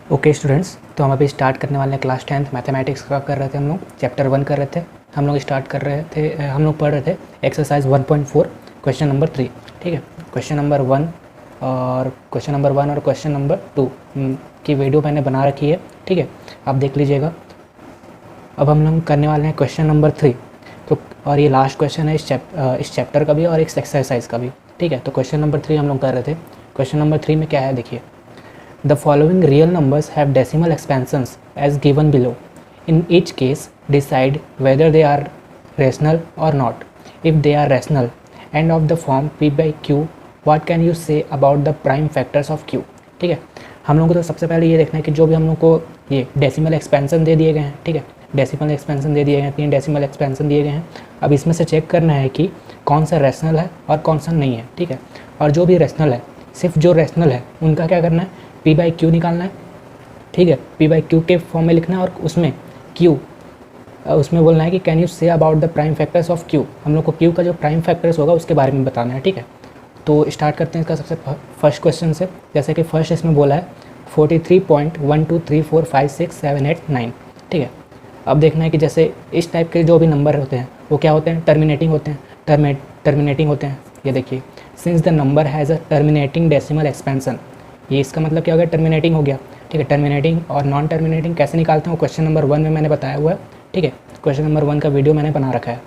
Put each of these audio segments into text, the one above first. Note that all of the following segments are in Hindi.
ओके स्टूडेंट्स, तो हम अभी स्टार्ट करने वाले हैं क्लास 10th मैथमेटिक्स का कर रहे थे। हम लोग चैप्टर 1 कर रहे थे। हम लोग स्टार्ट कर रहे थे, हम लोग पढ़ रहे थे एक्सरसाइज 1.4 क्वेश्चन नंबर 3। ठीक है, क्वेश्चन नंबर 1 और क्वेश्चन नंबर 2 की वीडियो मैंने बना रखी है। ठीक है, आप देख लीजिएगा। अब हम लोग करने वाले हैं क्वेश्चन नंबर 3। तो और ये लास्ट क्वेश्चन है इस चैप्टर का भी और इस एक्सरसाइज का भी। ठीक है, तो क्वेश्चन नंबर 3 हम लोग कर रहे थे। क्वेश्चन नंबर 3 में क्या है देखिए। The following real numbers have decimal expansions as given below. In each case, decide whether they are rational or not. If they are rational and of the form p by q, what can you say about the prime factors of q? ठीक है, हम लोगों को तो सबसे पहले ये देखना है कि जो भी हम लोग को ये डेसिमल एक्सपेंसन दे दिए गए हैं। ठीक है, डेसिमल एक्सपेंसन दे दिए गए हैं, 3 डेसिमल एक्सपेंसन दिए गए हैं। अब इसमें से चेक करना है कि कौन सा रैशनल है और कौन सा नहीं है। ठीक है, और जो भी रैशनल है, सिर्फ जो रैशनल है उनका क्या करना है, पी बाई क्यू निकालना है। ठीक है, पी बाई क्यू के फॉर्म में लिखना है और उसमें क्यू, उसमें बोलना है कि can you say about the prime factors of Q. हम लोग को क्यू का जो प्राइम फैक्टर्स होगा उसके बारे में बताना है। ठीक है, तो स्टार्ट करते हैं इसका सबसे फर्स्ट क्वेश्चन से। जैसे कि फर्स्ट इसमें बोला है 43.12345678 9। ठीक है, अब देखना है कि जैसे इस टाइप के जो भी नंबर होते हैं वो क्या होते हैं, टर्मिनेटिंग होते हैं। टर्मिनेटिंग होते हैं, ये देखिए, since the number has a terminating decimal expansion. ये इसका मतलब क्या हो गया, टर्मिनेटिंग हो गया। ठीक है, टर्मिनेटिंग और नॉन टर्मिनेटिंग कैसे निकालते हैं वो क्वेश्चन नंबर 1 में मैंने बताया हुआ है। ठीक है, क्वेश्चन नंबर 1 का वीडियो मैंने बना रखा है।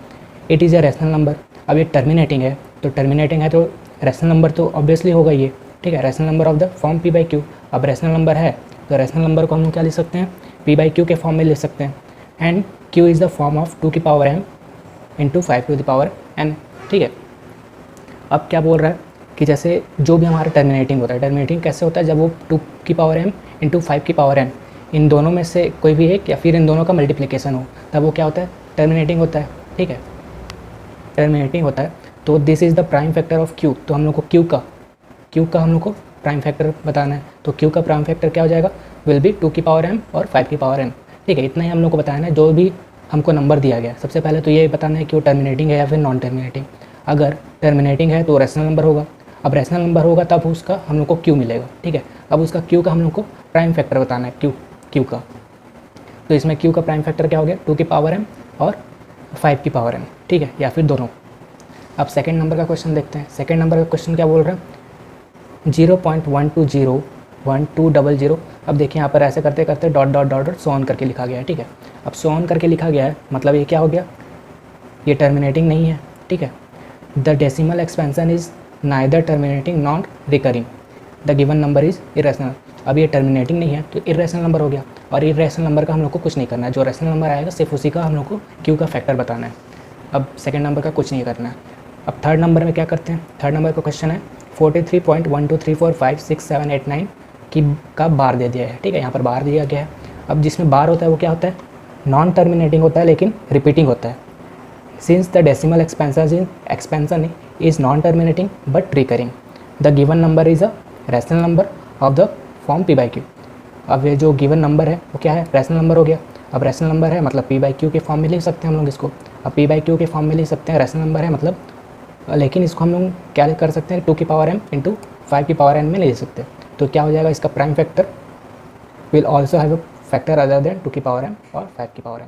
It is a rational number. अब ये टर्मिनेटिंग है, तो टर्मिनेटिंग है तो रैशनल नंबर तो ऑब्वियसली होगा ये। ठीक है, rational number of the form P by Q. अब रैशनल नंबर है तो रैशनल नंबर को हम लोग क्या लिख सकते हैं, पी बाई क्यू के फॉर्म में लिख सकते हैं। And q is the form of 2 की power m into 5 to the power n। ठीक है, अब क्या बोल रहा है कि जैसे जो भी हमारा टर्मिनेटिंग होता है, टर्मिनेटिंग कैसे होता है, जब वो 2 की पावर m इंटू 5 की पावर n, इन दोनों में से कोई भी एक या फिर इन दोनों का मल्टीप्लिकेशन हो, तब वो क्या होता है, टर्मिनेटिंग होता है। ठीक है, टर्मिनेटिंग होता है। तो this is the prime factor of Q. तो हम लोग को क्यू का हम लोग को प्राइम फैक्टर बताना है। तो क्यू का प्राइम फैक्टर क्या हो जाएगा, विल बी 2 की पावर m और 5 की पावर n। ठीक है, इतना ही हम लोग को बताना है। जो भी हमको नंबर दिया गया, सबसे पहले तो ये बताना है कि वो टर्मिनेटिंग है या फिर नॉन टर्मिनेटिंग। अगर टर्मिनेटिंग है तो रैशनल नंबर होगा। अब रैशनल नंबर होगा तब उसका हम लोग को क्यू मिलेगा। ठीक है, अब उसका क्यू का हम लोग को प्राइम फैक्टर बताना है, क्यू का। तो इसमें क्यू का प्राइम फैक्टर क्या हो गया, 2 की पावर m और 5 की पावर n। ठीक है, या फिर दोनों। अब सेकेंड नंबर का क्वेश्चन देखते हैं। सेकेंड नंबर का क्वेश्चन क्या बोल रहा है, 0.1201200। अब देखिए यहाँ पर ऐसे करते करते dot dot dot dot so on करके लिखा गया है। ठीक है, अब सो ऑन करके लिखा गया है मतलब ये क्या हो गया, ये टर्मिनेटिंग नहीं है। ठीक है, the decimal expansion is neither terminating non recurring, the given number is irrational. अब ये टर्मिनेटिंग नहीं है तो इरेशनल नंबर हो गया, और इरेशनल नंबर का हम लोग को कुछ नहीं करना है। जो रैशनल नंबर आएगा सिर्फ उसी का हम लोग को क्यू का फैक्टर बताना है। अब सेकेंड नंबर का कुछ नहीं करना है। अब थर्ड नंबर में क्या करते हैं, थर्ड नंबर का क्वेश्चन है 43.12345678 की का बार दे दिया है। ठीक है, यहाँ पर बार दिया गया है। अब जिसमें बार होता है वो क्या होता है, नॉन टर्मिनेटिंग होता है लेकिन रिपीटिंग होता है। Since the decimal expansion is non terminating but recurring, the given number is a rational number of the form P by Q. अब ये जो गिवन नंबर है वो क्या है, रैशनल नंबर हो गया। अब रैशनल नंबर है मतलब पी बाई क्यू के फॉर्म में लिख सकते हैं हम लोग इसको। अब पी बाई क्यू के फॉर्म में लिख सकते हैं, रैशनल नंबर है मतलब, लेकिन इसको हम लोग क्या कर सकते हैं, 2 की पावर m इंटू 5 की पावर n में ले सकते हैं। तो क्या हो जाएगा, इसका prime factor will also have a factor other than 2 की पावर m और 5 की पावर n।